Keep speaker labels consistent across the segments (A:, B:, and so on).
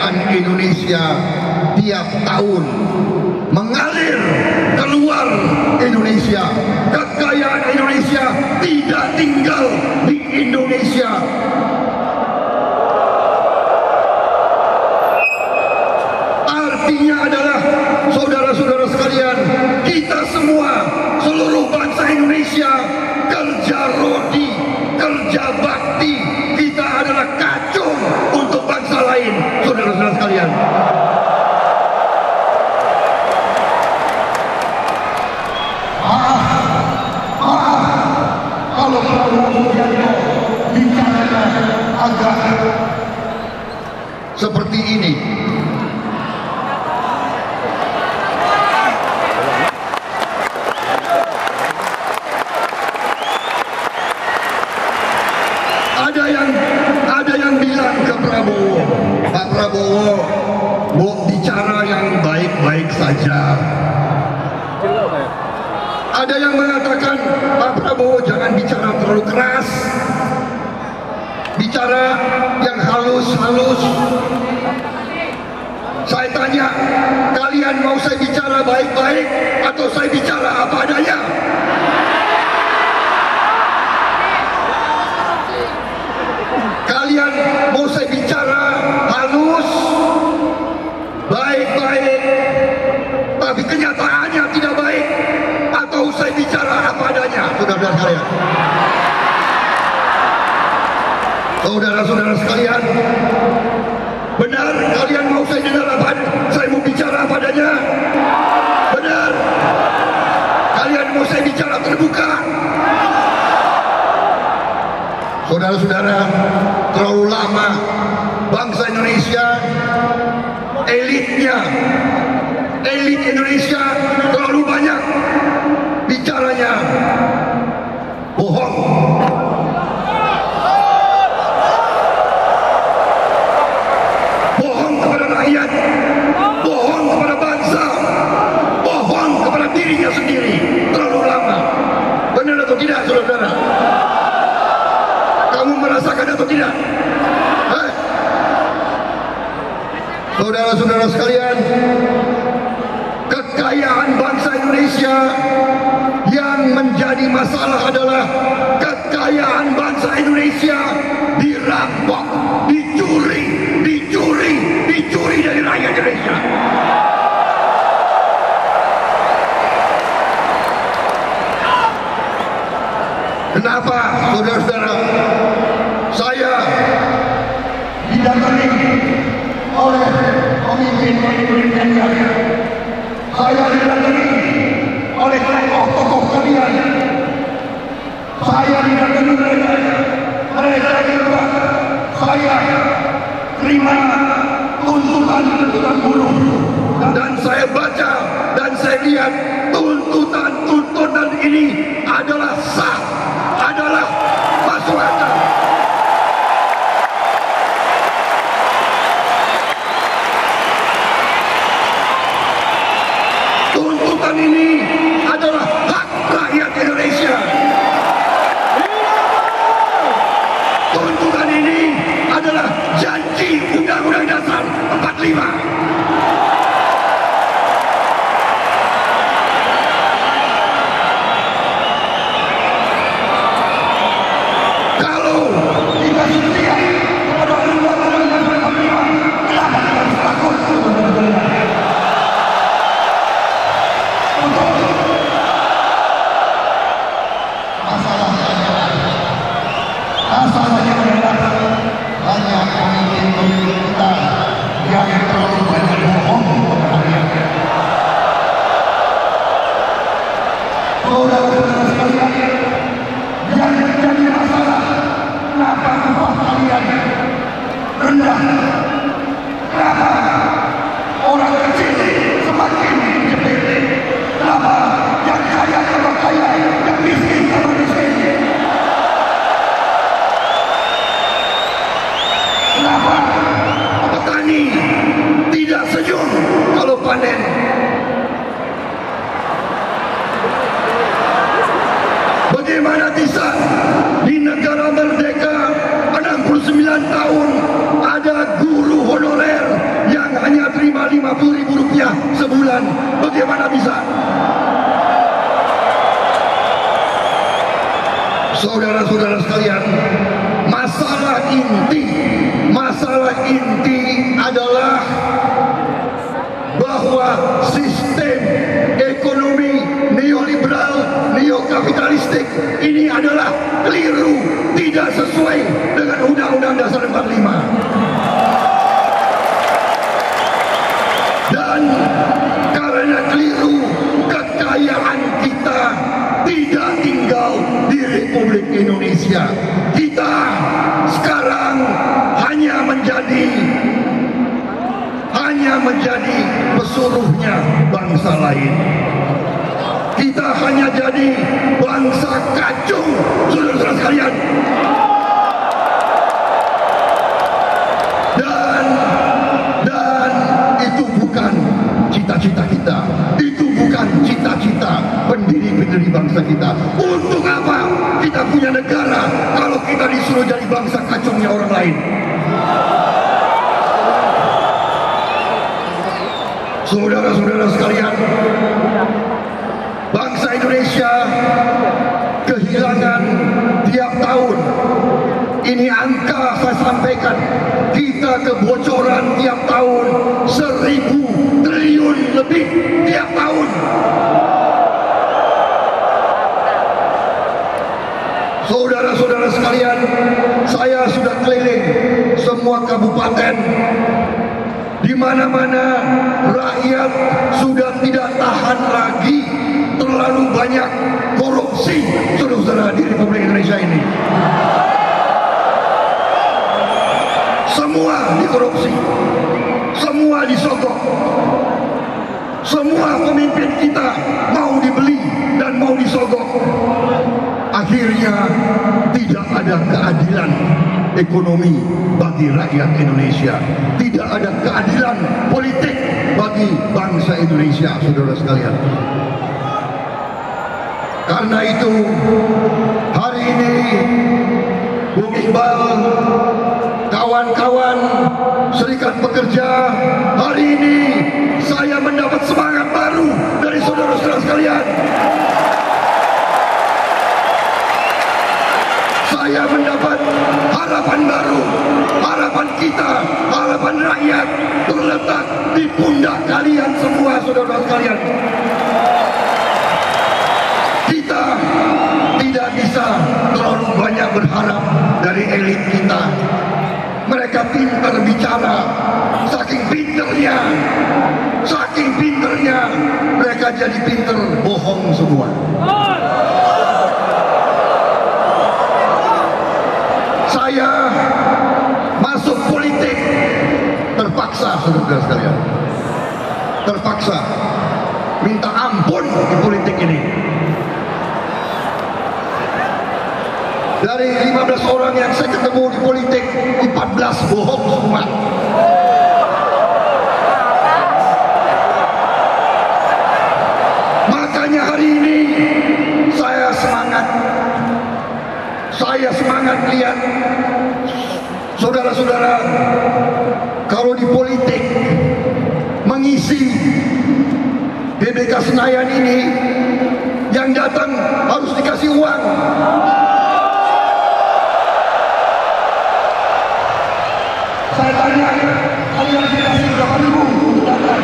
A: kekayaan Indonesia tiap tahun mengalir keluar Indonesia. Kekayaan Indonesia tidak tinggal di Indonesia. Artinya adalah, saudara-saudara sekalian, kita semua, seluruh bangsa Indonesia, kerja rodi, kerja bakti, kita adalah kacung untuk bangsa lain, saudara-saudara sekalian. Kalau Prabowo bicara agak seperti ini. Ada yang bilang ke Prabowo, Pak Prabowo, mau bicara yang baik-baik saja. Ada yang mengatakan, Pak Prabowo jangan bicara terlalu keras, bicara yang halus-halus. Saya tanya, kalian mau saya bicara baik-baik atau saya bicara apa adanya? Kalian mau saya bicara halus, baik-baik, tapi kenyataannya tidak baik, atau saya bicara apa adanya, saudara-saudara sekalian? Saudara-saudara sekalian, benar kalian mau saya dengar apa? Saya mau bicara apa adanya? Benar? Kalian mau saya bicara terbuka? Saudara-saudara, terlalu lama bangsa Indonesia, elit Indonesia terlalu banyak bicaranya bohong. Bohong kepada rakyat, bohong kepada bangsa, bohong kepada dirinya sendiri. Terlalu lama. Benar atau tidak, saudara-saudara? Kamu merasakan atau tidak? Saudara-saudara sekalian, kekayaan bangsa Indonesia yang menjadi masalah adalah kekayaan bangsa Indonesia dirampok, dicuri dari rakyat Indonesia. Kenapa, saudara-saudara? Saya didatangi oleh pemimpin Indonesia. Saya didatangi oleh tokoh-tokoh kalian. Saya didatangi oleh saya terima tuntutan buruh. Dan saya baca dan saya lihat tuntutan ini adalah sah, adalah masuk akal. Tuntutan ini adalah hak rakyat Indonesia. Tuntutan ini adalah janji Undang-Undang Dasar 45. Masalahnya adalah banyak pemimpin kita yang terlalu banyak bohong kepada rakyat. Saudara-saudara sekalian, yang menjadi masalah, kenapa upah kalian rendah? Kenapa orang kecil semakin jepit? Kenapa yang kaya tambah kaya, yang miskin tambah miskin? Kenapa petani tidak senyum kalau panen? Bagaimana bisa di negara merdeka 69 tahun ada guru honorer bagaimana bisa? Saudara-saudara sekalian, masalah inti adalah bahwa sistem ekonomi neoliberal, neokapitalistik ini adalah keliru, tidak sesuai dengan Undang-Undang Dasar 45. Dan karena keliru, kekayaan kita tidak tinggal di Republik Indonesia. Kita sekarang hanya menjadi pesuruhnya bangsa lain. Kita hanya jadi bangsa kacung, saudara-saudara sekalian. Dan itu bukan cita-cita kita. Itu bukan cita-cita pendiri bangsa kita. Untuk apa kita punya negara kalau kita disuruh jadi bangsa kacungnya orang lain? Saudara-saudara sekalian, bangsa Indonesia kehilangan tiap tahun, ini angka saya sampaikan, kita kebocoran tiap tahun 1.000 triliun lebih tiap tahun. Saudara-saudara sekalian, saya sudah keliling semua kabupaten. Di mana-mana rakyat sudah tidak tahan lagi terlalu banyak korupsi, saudara-saudara, di Republik Indonesia ini. Semua dikorupsi, semua disogok, semua pemimpin kita mau dibeli dan mau disogok. Akhirnya tidak ada keadilan ekonomi bagi rakyat Indonesia, tidak ada keadilan politik bagi bangsa Indonesia, saudara sekalian. Karena itu hari ini Bung Iqbal, kawan-kawan Serikat Pekerja, hari ini saya mendapat semangat baru dari saudara-saudara sekalian. Saya mendapat harapan baru, harapan kita, harapan rakyat terletak di pundak kalian semua, saudara sekalian. Kita tidak bisa terlalu banyak berharap dari elit kita. Mereka pintar bicara, saking pinternya mereka jadi pinter bohong semua. Saya masuk politik terpaksa, saudara sekalian, terpaksa minta ampun di politik ini. Dari 15 orang yang saya ketemu di politik, 14 bohong semua. Makanya hari ini saya semangat lihat saudara-saudara, kalau di politik mengisi GBK Senayan ini, yang datang harus dikasih uang. Saya tanya, kalian dikasih berapa ribu untuk datang?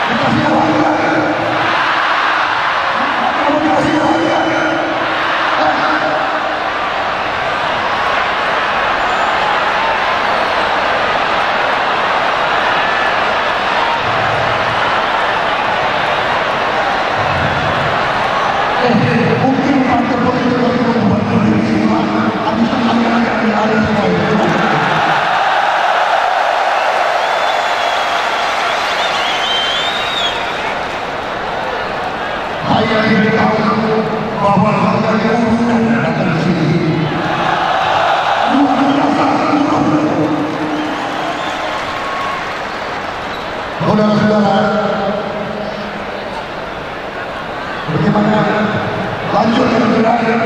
A: Dikasih uang enggak? Kamu dikasih uang enggak? Mungkin partai politik membuat Indonesia habis anggaran yang ada semua itu. Saya diberitahu bahwa harga urutan datang ke sini. Saudara-saudara, bagaimana lanjut yang terakhir?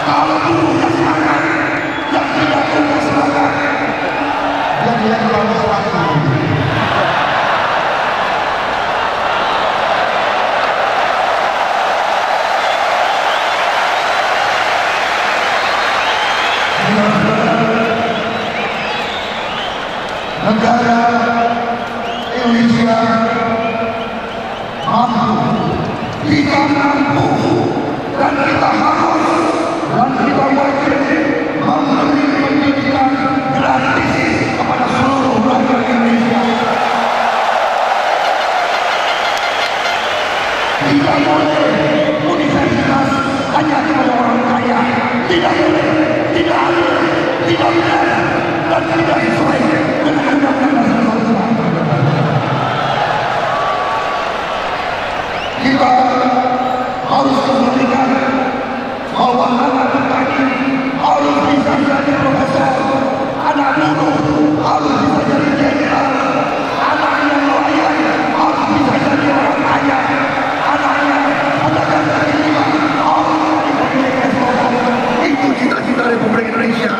A: Kalau buruhnya semangat, yang tidak punya semangat, yang tidak punya semangat. Negara Indonesia mampu, kita mampu, dan kita harus, dan kita wajib memberi pendidikan gratis kepada seluruh rakyat Indonesia. Tidak boleh universitas hanya kepada orang kaya, tidak boleh, tidak adil, tidak benar, dan tidak sesuai dengan undang-undang dasar. Kita harus kembalikan bahwa anak petani harus bisa jadi profesor, anak buruh harus bisa jadi jenderal, anak yang nelayan harus bisa jadi orang kaya, anaknya pedagang kaki lima harus jadi pemilik ekspor. Itu cita-cita Republik Indonesia.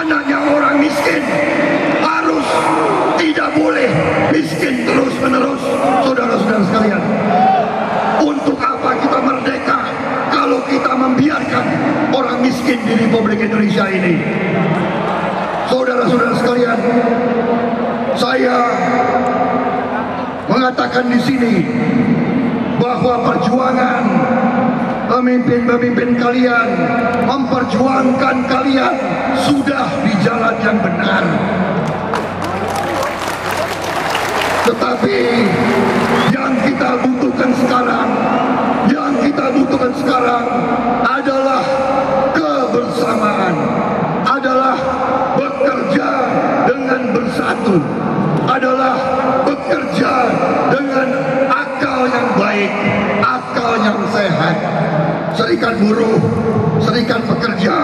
A: Anaknya orang miskin harus tidak boleh miskin terus-menerus. Saudara-saudara sekalian, untuk apa kita merdeka kalau kita membiarkan orang miskin di Republik Indonesia ini? Saudara-saudara sekalian, saya mengatakan di sini bahwa perjuangan pemimpin-pemimpin kalian memperjuangkan kalian sudah di jalan yang benar. Tetapi yang kita butuhkan sekarang, adalah kebersamaan, adalah bekerja dengan bersatu, adalah bekerja dengan akal yang baik, akal yang sehat. Serikat buruh, serikat pekerja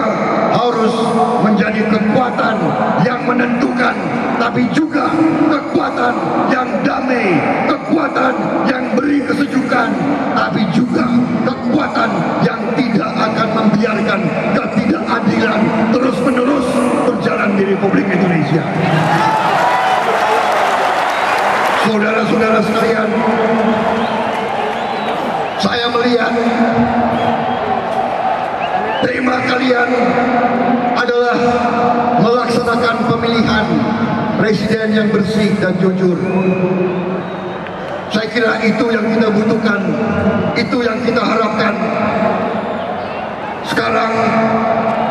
A: harus menjadi kekuatan yang menentukan, tapi juga kekuatan yang damai, kekuatan yang beri kesejukan, tapi juga kekuatan yang tidak akan membiarkan ketidakadilan terus-menerus berjalan di Republik Indonesia. Saudara-saudara sekalian, saya melihat tema kalian adalah melaksanakan pemilihan presiden yang bersih dan jujur. Saya kira itu yang kita butuhkan, itu yang kita harapkan. Sekarang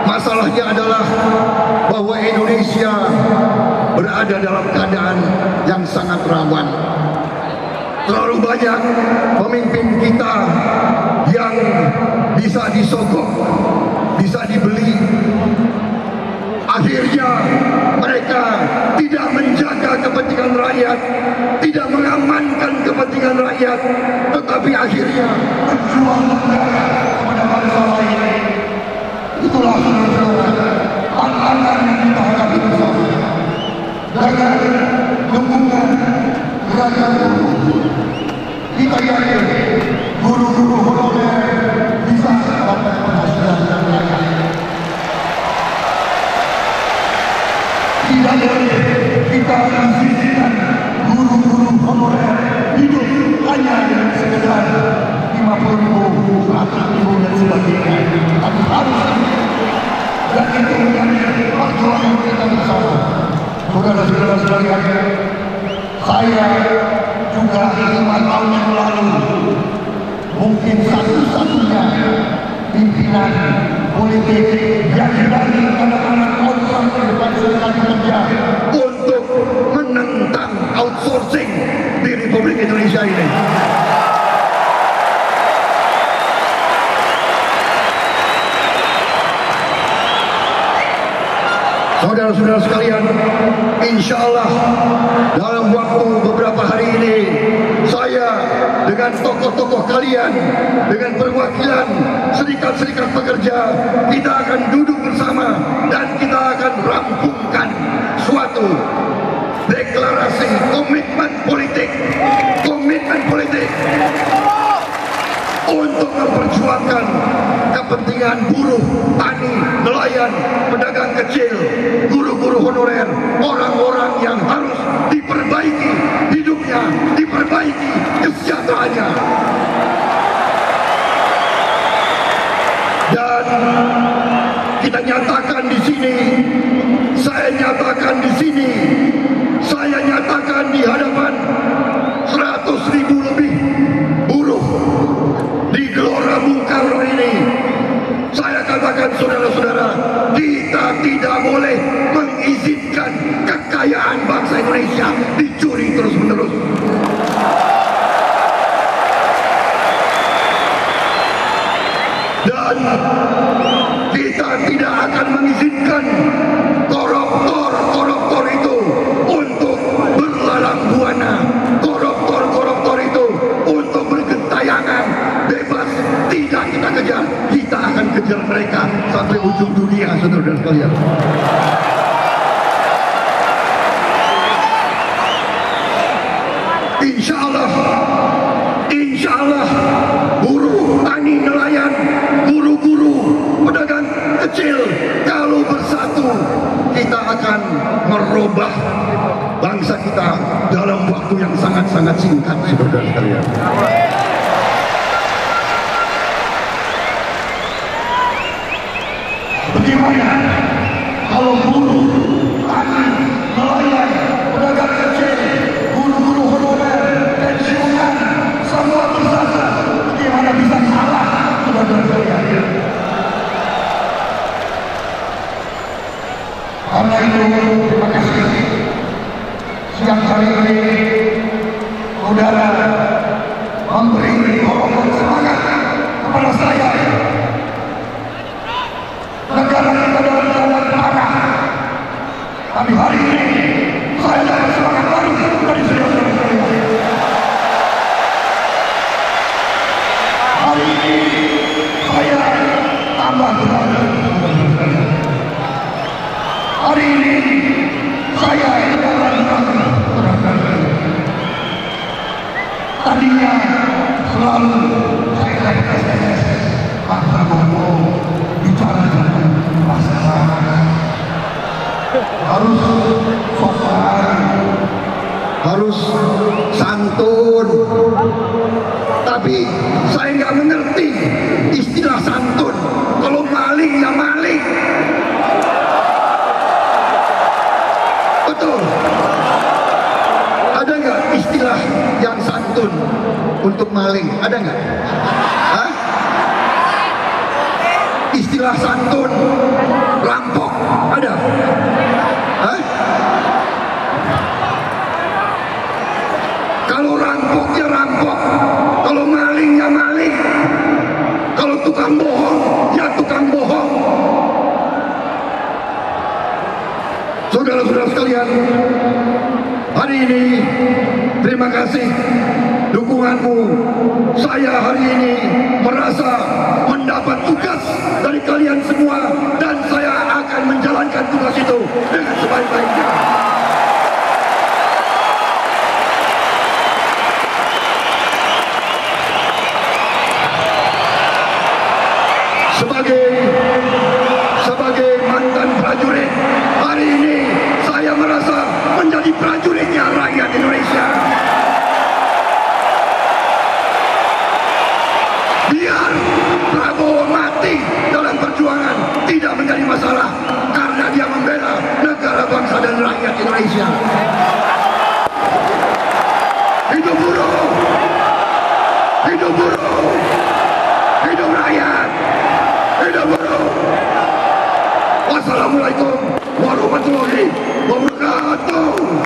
A: masalahnya adalah bahwa Indonesia berada dalam keadaan yang sangat rawan. Terlalu banyak pemimpin kita yang bisa disogok, bisa dibeli. Akhirnya mereka tidak menjaga kepentingan rakyat, tidak mengamankan kepentingan rakyat, tetapi akhirnya berjuang kepada bangsa lain. Itulah tantangan yang kita hadapi bersama. Dengan dukungan gerakan buruh, kita yakin guru-guru honorer bisa mendapat penghasilan yang layak. Tidak boleh kita izinkan guru-guru honorer hidup hanya dengan sekedar 50.000, 100.000 dan sebagainya. Tapi harus, dan itu menjadi perjuangan kita bersama. Saudara-saudara sekalian, saya juga 5 tahun yang lalu mungkin satu-satunya pimpinan politik yang berani anak-anak outsourcing depan serikat pekerja untuk menentang outsourcing di Republik Indonesia ini. Saudara-saudara sekalian, insya Allah dalam waktu beberapa hari ini, saya dengan tokoh-tokoh kalian, dengan perwakilan serikat-serikat pekerja, kita akan duduk bersama dan kita akan rampungkan suatu deklarasi komitmen politik memperjuangkan kepentingan buruh, tani, nelayan, pedagang kecil, guru-guru honorer, orang-orang yang harus diperbaiki hidupnya, diperbaiki kesejahteraannya. Dan kita nyatakan di sini, saya nyatakan di sini, saya nyatakan di hadapan 100.000 lebih buruh di Gelora Bung Karno ini. Saya katakan, saudara-saudara, kita tidak boleh mengizinkan kekayaan bangsa Indonesia dicuri terus-menerus. Dan kita tidak akan mengizinkan koruptor itu untuk berlalang buana, koruptor itu untuk bergentayangan bebas. Tidak kita kejar, kita akan kejar mereka sampai ujung dunia, saudara sekalian. Insya Allah, buruh, tani, nelayan, guru-guru, pedagang kecil, kalau bersatu, kita akan merubah bangsa kita dalam waktu yang sangat-sangat singkat, saudara sekalian. Bagaimana kalau buruh, tani, nelayan, pedagang kecil, guru-guru honorer, pensiunan, semua bersatu? Bagaimana bisa salah, saudara sekalian? Karena itu, terima kasih. Siang hari ini, saudara memberi dorongan semangat kepada saya. Negara kita dalam keadaan parah, tapi hari ini saya dapat semangat baru dari saudara sekalian. Hari ini saya tambah berani. Hari ini saya tidak ragu-ragu. Tadinya selalu saya dapat SMS Pak Prabowo bicara dengan masalah harus sopan, harus santun. Tapi saya nggak mengerti istilah santun. Kalau maling ya maling. Betul. Ada nggak istilah yang santun untuk maling? Ada nggak? Hah? Istilah santun rampok ada? Hah? Kalau rampok ya rampok, kalau maling ya maling, kalau tukang bohong ya tukang bohong. Saudara-saudara sekalian, hari ini terima kasih dukunganmu. Saya hari ini merasa mendapat tugas dari kalian semua, dan saya akan menjalankan tugas itu dengan sebaik-baiknya. Sebagai mantan prajurit, hari ini saya merasa menjadi prajuritnya rakyat Indonesia. Biar Prabowo mati dalam perjuangan tidak menjadi masalah, karena dia membela negara, bangsa, dan rakyat Indonesia. Hidup buruh, hidup buruh, hidup rakyat, hidup buruh. Wassalamualaikum warahmatullahi wabarakatuh.